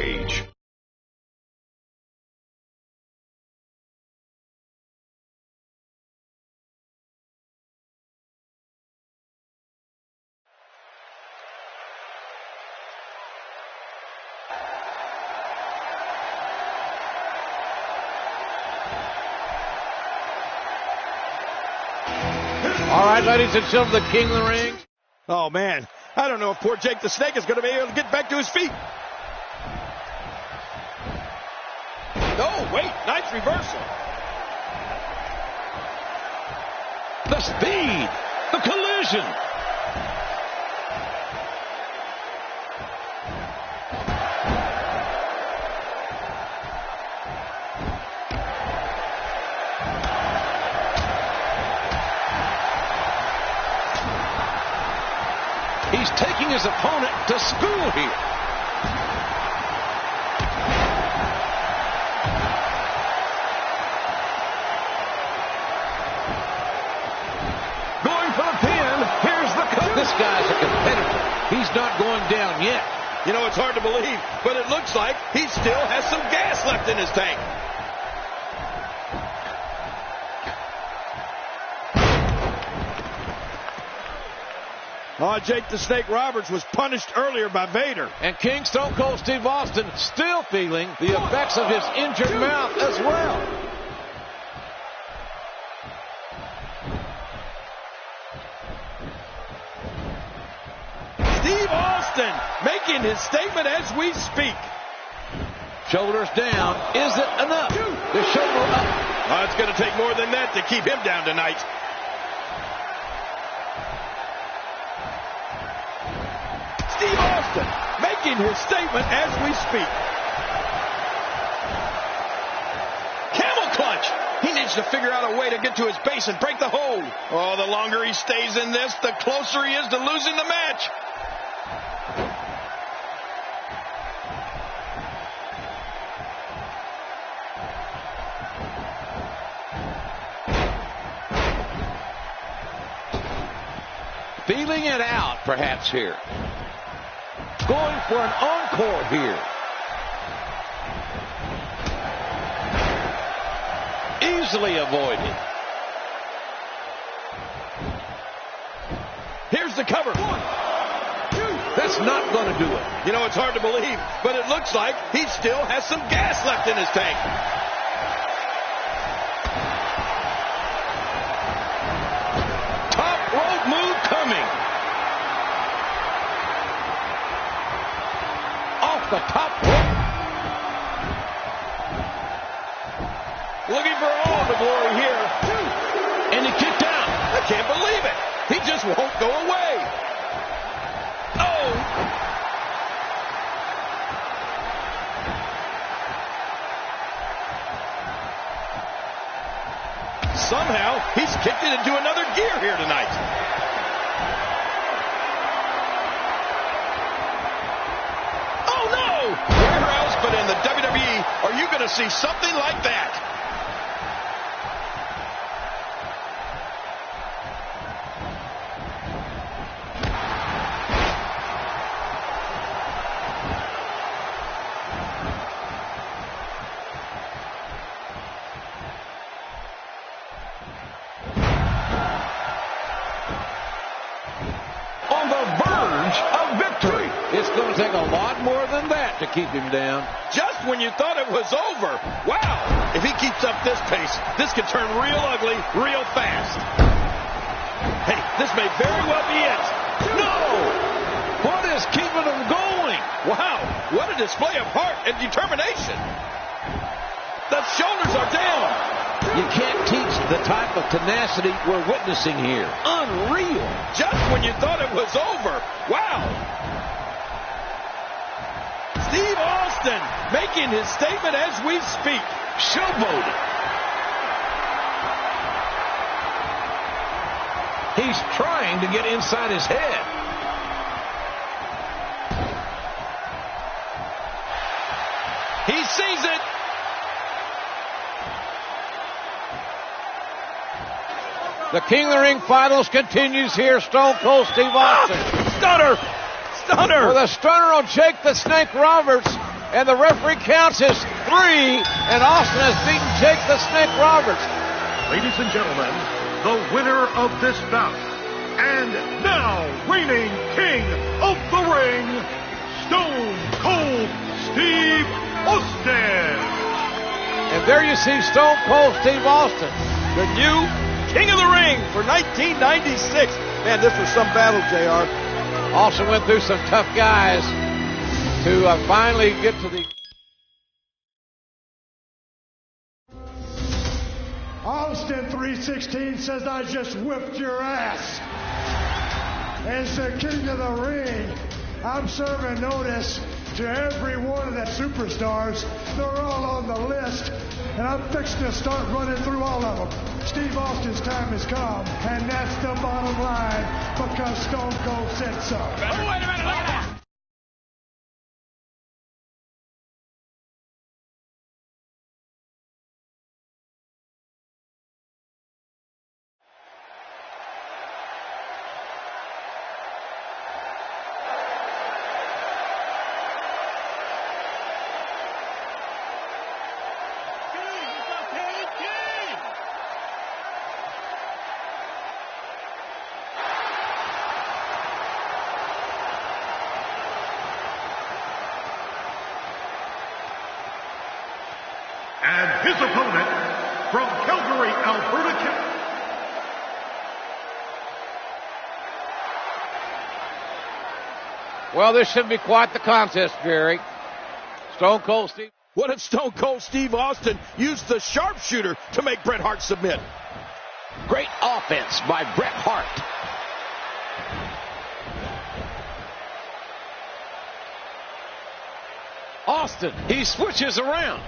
stage. All right, ladies and gentlemen, the king of the ring. Oh, man. I don't know if poor Jake the Snake is going to be able to get back to his feet. Oh, wait. Nice reversal. The speed, the collision. He's taking his opponent to school here. Going for the pin. Here's the cover. This guy's a competitor. He's not going down yet. You know, it's hard to believe, but it looks like he still has some gas left in his tank. Oh, Jake the Snake Roberts was punished earlier by Vader. And King Stone Cold Steve Austin still feeling the effects of his injured mouth as well. Steve Austin making his statement as we speak. Shoulders down. Is it enough? The shoulder up. Oh, it's going to take more than that to keep him down tonight. Steve Austin making his statement as we speak. Camel clutch. He needs to figure out a way to get to his base and break the hold. Oh, the longer he stays in this, the closer he is to losing the match. Feeling it out, perhaps, here. Going for an encore here. Easily avoided. Here's the cover. 1, 2. That's not going to do it. You know, it's hard to believe, but it looks like he still has some gas left in his tank. Top rope move coming. Off the top rope. Looking for all the glory here. And he kicked out. I can't believe it. He just won't go away. Oh. Somehow, he's kicked it into another gear here tonight. Oh, no! Where else but in the WWE are you going to see something like that? It's going to take a lot more than that to keep him down. Just when you thought it was over. Wow. If he keeps up this pace, this could turn real ugly real fast. Hey, this may very well be it. No! What is keeping him going? Wow. What a display of heart and determination. The shoulders are down. You can't teach the type of tenacity we're witnessing here. Unreal. Just when you thought it was over. Wow. Steve Austin making his statement as we speak. Showboating. He's trying to get inside his head. He sees it. The King of the Ring finals continues here. Stone Cold Steve Austin. Stunner. Stunner. With a stunner on Jake the Snake Roberts. And the referee counts as 3, and Austin has beaten Jake the Snake Roberts. Ladies and gentlemen, the winner of this bout, and now reigning king of the ring, Stone Cold Steve Austin. And there you see Stone Cold Steve Austin, The new king of the ring for 1996. Man, this was some battle, JR. also went through some tough guys to finally get to the... Austin 316 says I just whipped your ass. As the king of the ring, I'm serving notice to every one of the superstars. They're all on the list, and I'm fixing to start running through all of them. Steve Austin's time has come, and that's the bottom line, because Stone Cold said so. Oh, wait a minute, look at that. And his opponent from Calgary, Alberta, Canada. Well, this should be quite the contest, Jerry. Stone Cold Steve... What if Stone Cold Steve Austin used the sharpshooter to make Bret Hart submit? Great offense by Bret Hart. Austin, He switches around.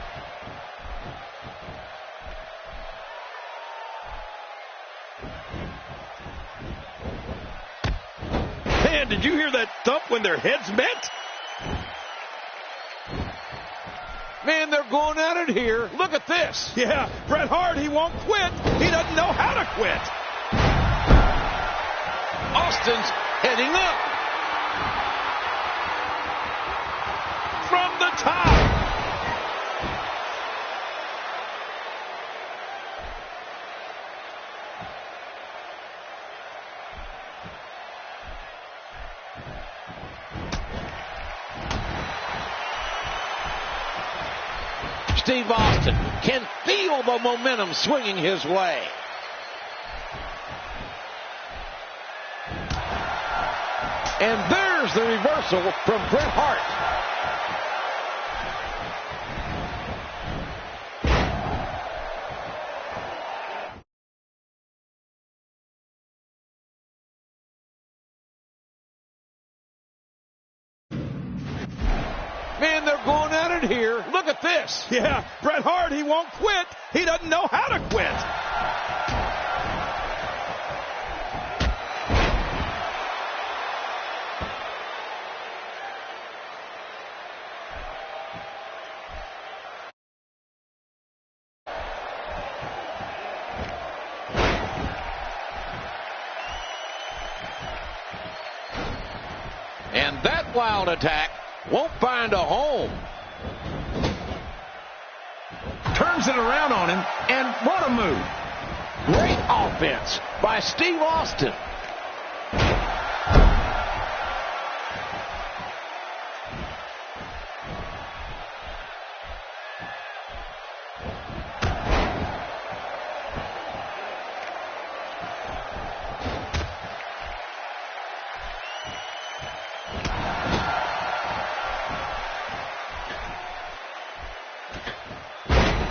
Man, did you hear that thump when their heads met? man, they're going at it here. Look at this. Yeah, Bret Hart, he won't quit. He doesn't know how to quit. Austin's heading up. From the top. Steve Austin can feel the momentum swinging his way. And there's the reversal from Bret Hart. Man, they're going at it here. Look at this. Yeah, Bret Hart, he won't quit. He doesn't know how to quit. And that wild attack won't find a home. Turns it around on him, and what a move. Great offense by Steve Austin.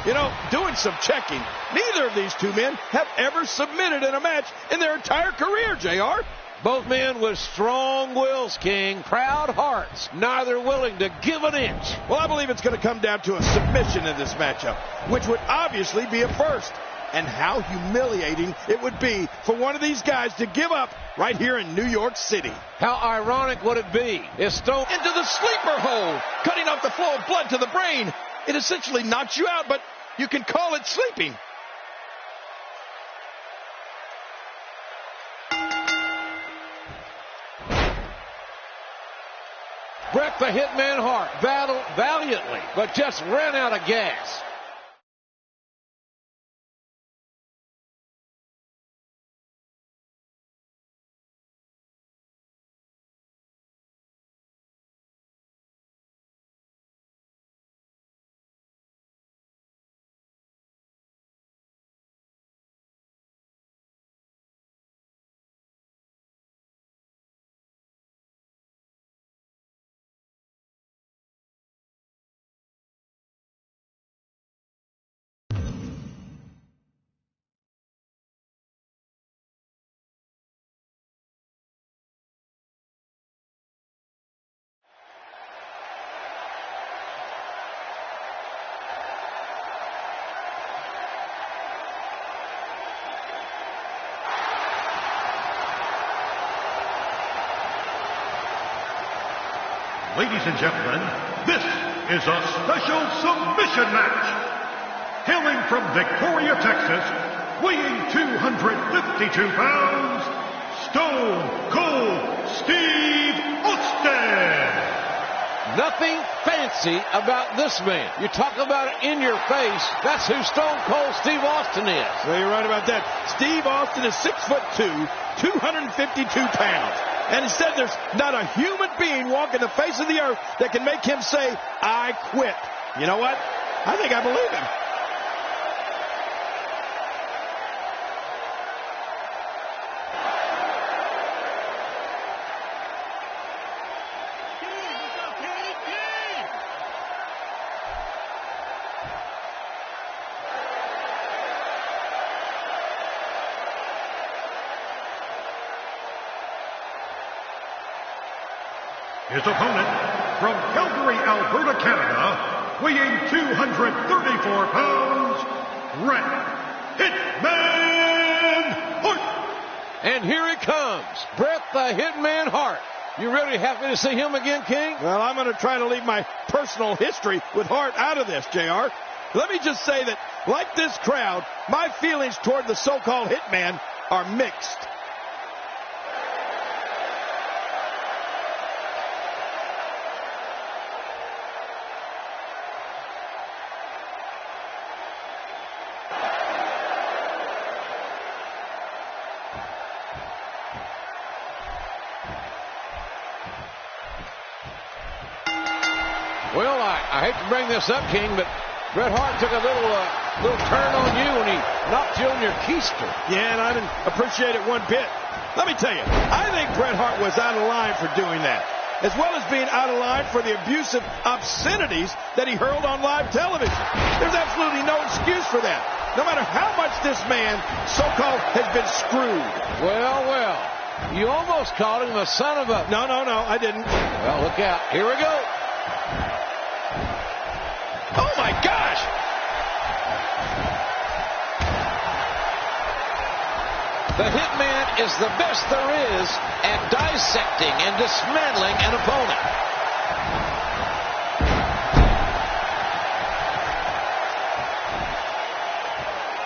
You know, doing some checking, neither of these two men have ever submitted in a match in their entire career, JR. Both men with strong wills, King, proud hearts, neither willing to give an inch. Well, I believe it's going to come down to a submission in this matchup, which would obviously be a first. And how humiliating it would be for one of these guys to give up right here in New York City. How ironic would it be if Stone... Into the sleeper hole, cutting off the flow of blood to the brain. It essentially knocks you out, but you can call it sleeping. Bret Bret the Hitman Hart battled valiantly, but just ran out of gas. Ladies and gentlemen, this is a special submission match. Hailing from Victoria, Texas, weighing 252 pounds, Stone Cold Steve Austin. Nothing fancy about this man. You talk about it in your face. That's who Stone Cold Steve Austin is. Well, you're right about that. Steve Austin is 6'2", 252 pounds. And he said there's not a human being walking the face of the earth that can make him say, I quit. You know what? I think I believe him. His opponent, from Calgary, Alberta, Canada, weighing 234 pounds, Bret Hitman Hart. And here he comes, Bret the Hitman Hart. You really happy to see him again, King? Well, I'm going to try to leave my personal history with Hart out of this, JR. Let me just say that, like this crowd, my feelings toward the so-called Hitman are mixed. Well, I hate to bring this up, King, but Bret Hart took a little turn on you when he knocked you on your keister. Yeah, and I didn't appreciate it one bit. Let me tell you, I think Bret Hart was out of line for doing that, as well as being out of line for the abusive obscenities that he hurled on live television. There's absolutely no excuse for that, no matter how much this man, so-called, has been screwed. Well, you almost called him a son of a... No, I didn't. Well, look out. Here we go. Oh, my gosh! The Hitman is the best there is at dissecting and dismantling an opponent.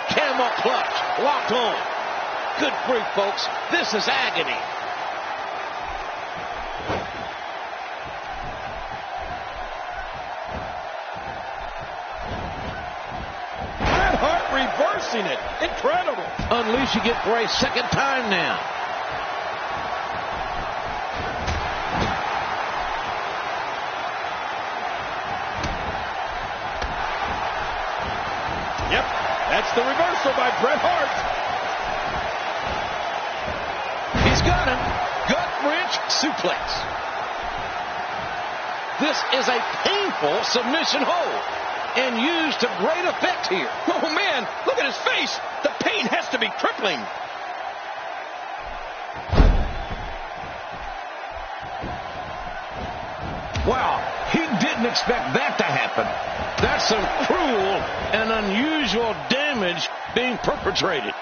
Camel clutch, locked on. Good grief, folks. This is agony. Reversing it. Incredible. Unleashing it for a second time now. Yep, that's the reversal by Bret Hart. He's got him. Gut-wrench suplex. This is a painful submission hold, and used to great effect here. Oh, man, look at his face. The pain has to be crippling. Wow, he didn't expect that to happen. That's some cruel and unusual damage being perpetrated.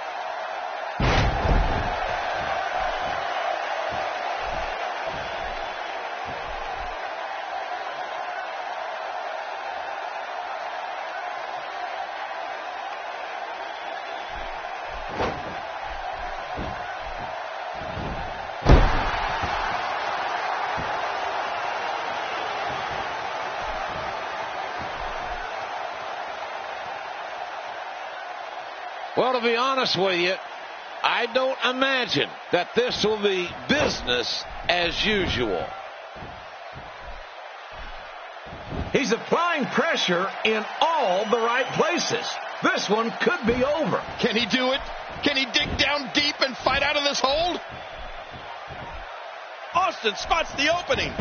Well, to be honest with you, I don't imagine that this will be business as usual. He's applying pressure in all the right places. This one could be over. Can he do it? Can he dig down deep and fight out of this hold? Austin spots the opening.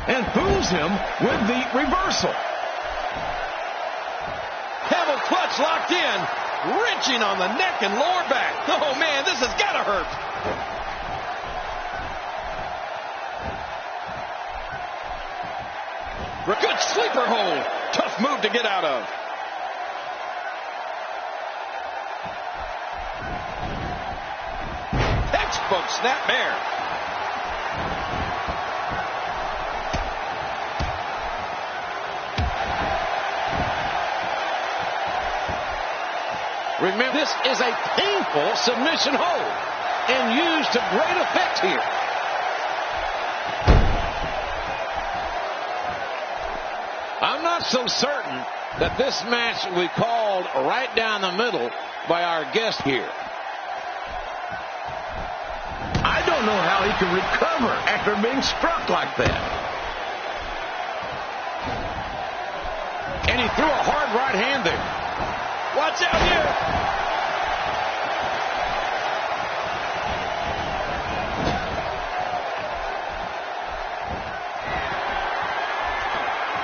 And fools him with the reversal. Camel clutch locked in, wrenching on the neck and lower back. Oh, man, this has got to hurt. Good sleeper hold. Tough move to get out of. Textbook snapmare. Remember, this is a painful submission hold and used to great effect here. I'm not so certain that this match will be called right down the middle by our guest here. I don't know how he can recover after being struck like that. And he threw a hard right hand there. Watch out here.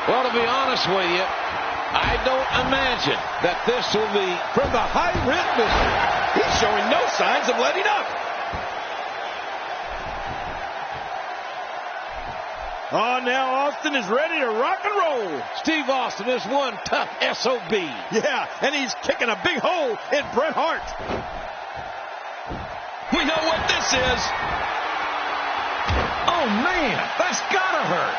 Well, to be honest with you, I don't imagine that this will be From the high rib position. He's showing no signs of letting up. Oh, now Austin is ready to rock and roll. Steve Austin is one tough SOB. Yeah, and he's kicking a big hole in Bret Hart. We know what this is. Oh, man, that's gotta hurt.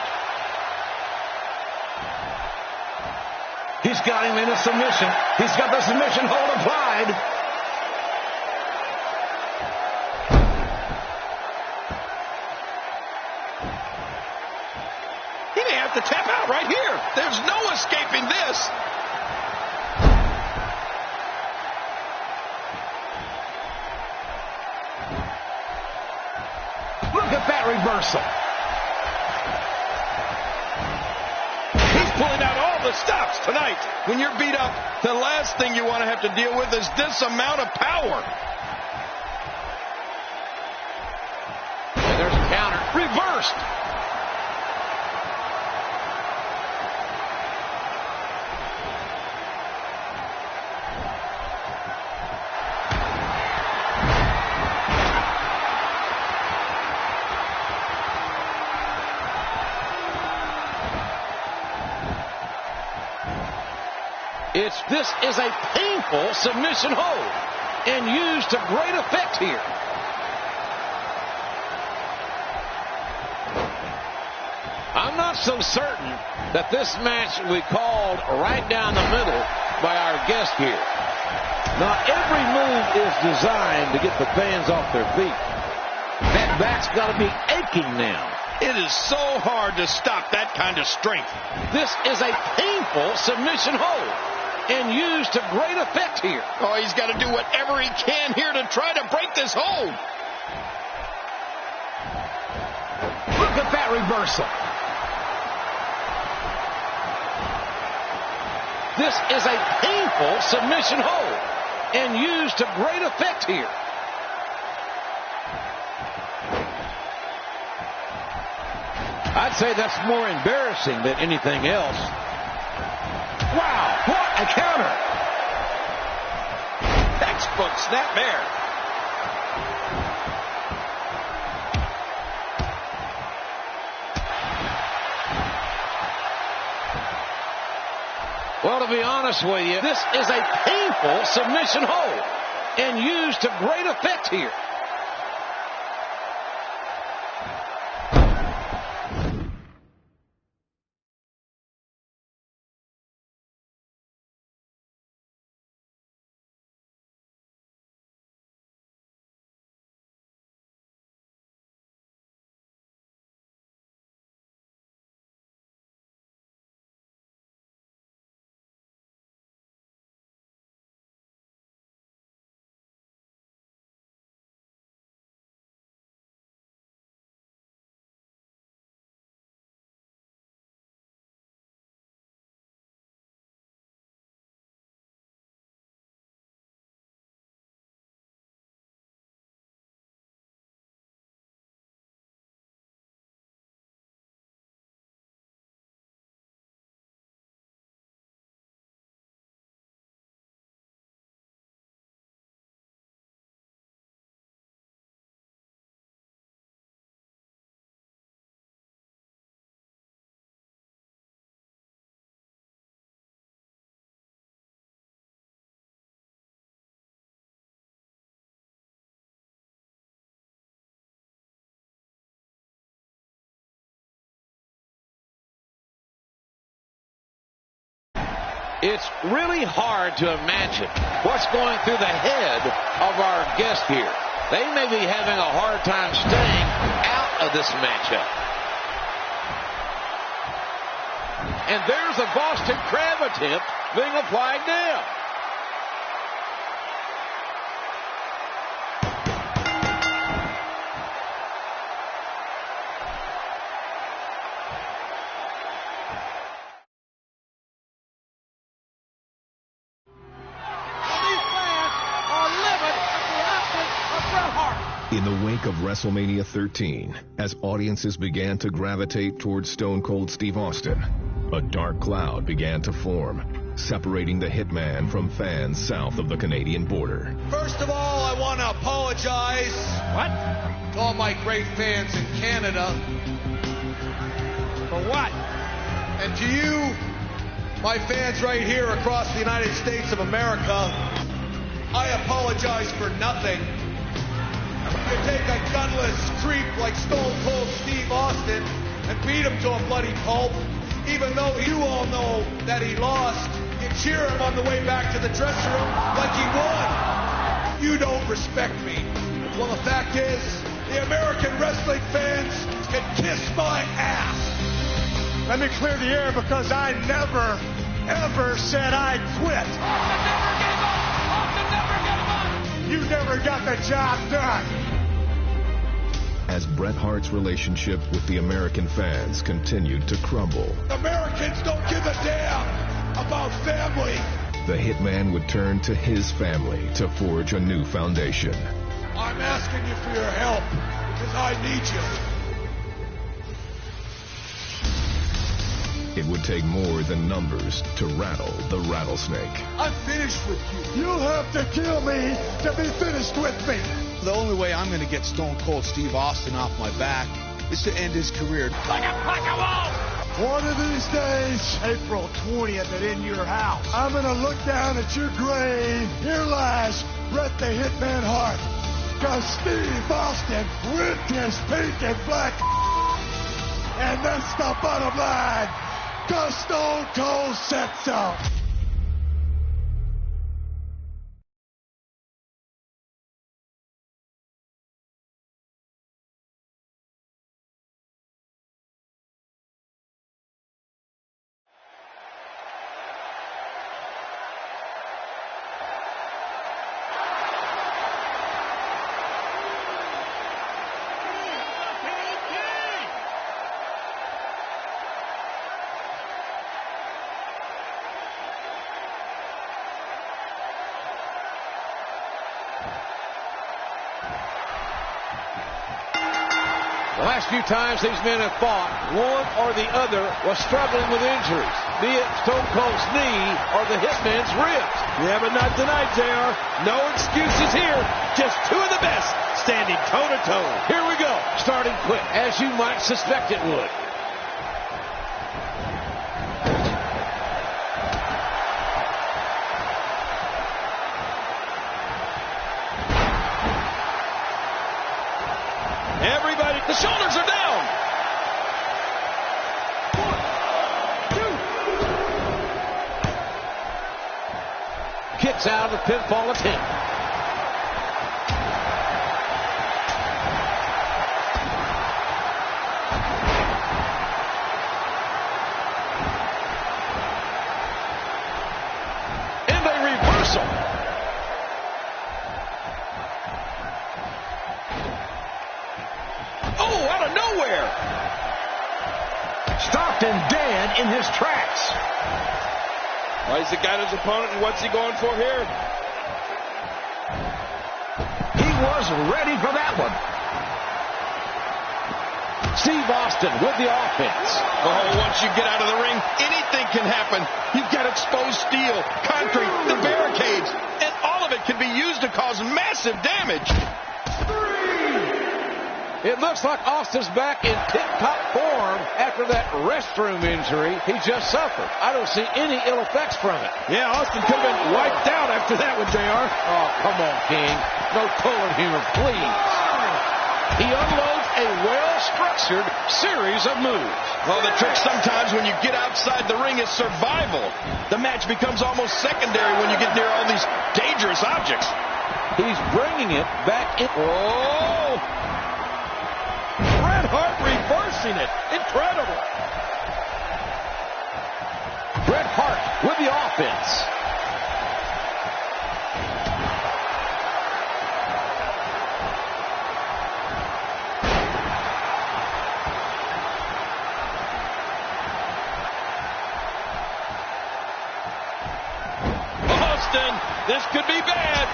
He's got him in a submission. He's got the submission hold applied. He may have to tap out right here. There's no escaping this. Look at that reversal. He's pulling out all the stops tonight. When you're beat up, the last thing you want to have to deal with is this amount of power. And there's a counter. Reversed. This is a painful submission hold and used to great effect here. I'm not so certain that this match will be called right down the middle by our guest here. Now, every move is designed to get the fans off their feet. That back's got to be aching now. It is so hard to stop that kind of strength. This is a painful submission hold and used to great effect here. Oh, he's got to do whatever he can here to try to break this hold. Look at that reversal. This is a painful submission hold and used to great effect here. I'd say that's more embarrassing than anything else. Wow, what a counter. Textbook snapmare. Well, to be honest with you, this is a painful submission hold and used to great effect here. It's really hard to imagine what's going through the head of our guest here. They may be having a hard time staying out of this matchup. And there's a Boston Crab attempt being applied now. In the wake of WrestleMania 13, as audiences began to gravitate towards Stone Cold Steve Austin, a dark cloud began to form, separating the Hitman from fans south of the Canadian border. First of all, I want to apologize to all my great fans in Canada. For what? And to you, my fans right here across the United States of America, I apologize for nothing. You take a gunless creep like Stone Cold Steve Austin and beat him to a bloody pulp, even though you all know that he lost. You cheer him on the way back to the dressing room like he won. You don't respect me. Well, the fact is, the American wrestling fans can kiss my ass. Let me clear the air because I never, ever said I'd quit. You never got the job done. As Bret Hart's relationship with the American fans continued to crumble, Americans don't give a damn about family. the Hitman would turn to his family to forge a new foundation. I'm asking you for your help because I need you. It would take more than numbers to rattle the rattlesnake. I'm finished with you. You'll have to kill me to be finished with me. The only way I'm going to get Stone Cold Steve Austin off my back is to end his career. Like a wolf! One of these days, April 20th at In Your House, I'm going to look down at your grave. Here lies Bret the Hitman Hart. Because Steve Austin went his pink and black. And that's the bottom line. Because Stone Cold said so. The last few times these men have fought, one or the other was struggling with injuries, be it Stone Cold's knee or the Hitman's ribs. Yeah, but not tonight, JR. No excuses here. Just two of the best standing toe-to-toe. Here we go, starting quick, as you might suspect it would. Everybody, the shoulders are down. 1, 2. Kicks out of the pinfall attempt. And a reversal. Oh, out of nowhere. Stopped him dead in his tracks. Well, he's got his opponent, and what's he going for here? He was ready for that one. Steve Austin with the offense. Oh, once you get out of the ring, anything can happen. You've got exposed steel, concrete, the barricades, and all of it can be used to cause massive damage. It looks like Austin's back in tip-top form after that restroom injury he just suffered. I don't see any ill effects from it. Yeah, Austin could have been wiped out after that one, JR. Oh, come on, King. No pulling humor, please. He unloads a well well-structured series of moves. Well, the trick sometimes when you get outside the ring is survival. The match becomes almost secondary when you get near all these dangerous objects. He's bringing it back in. Oh! Bret Hart reversing it. Incredible. Bret Hart with the offense. Austin, this could be bad.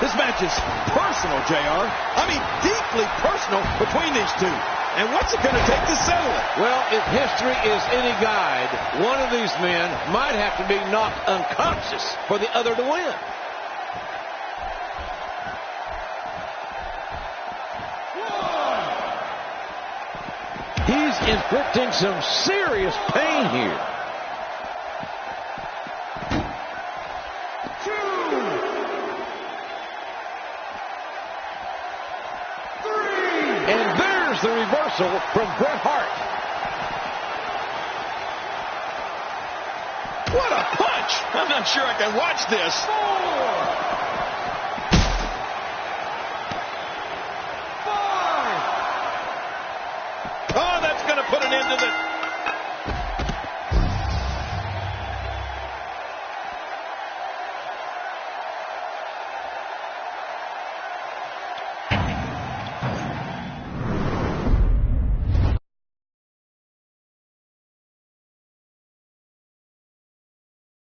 This match is personal, JR. I mean, deeply personal between these two. And what's it going to take to settle it? Well, if history is any guide, one of these men might have to be knocked unconscious for the other to win. He's inflicting some serious pain here. And there's the reversal from Bret Hart. What a punch! I'm not sure I can watch this. 4.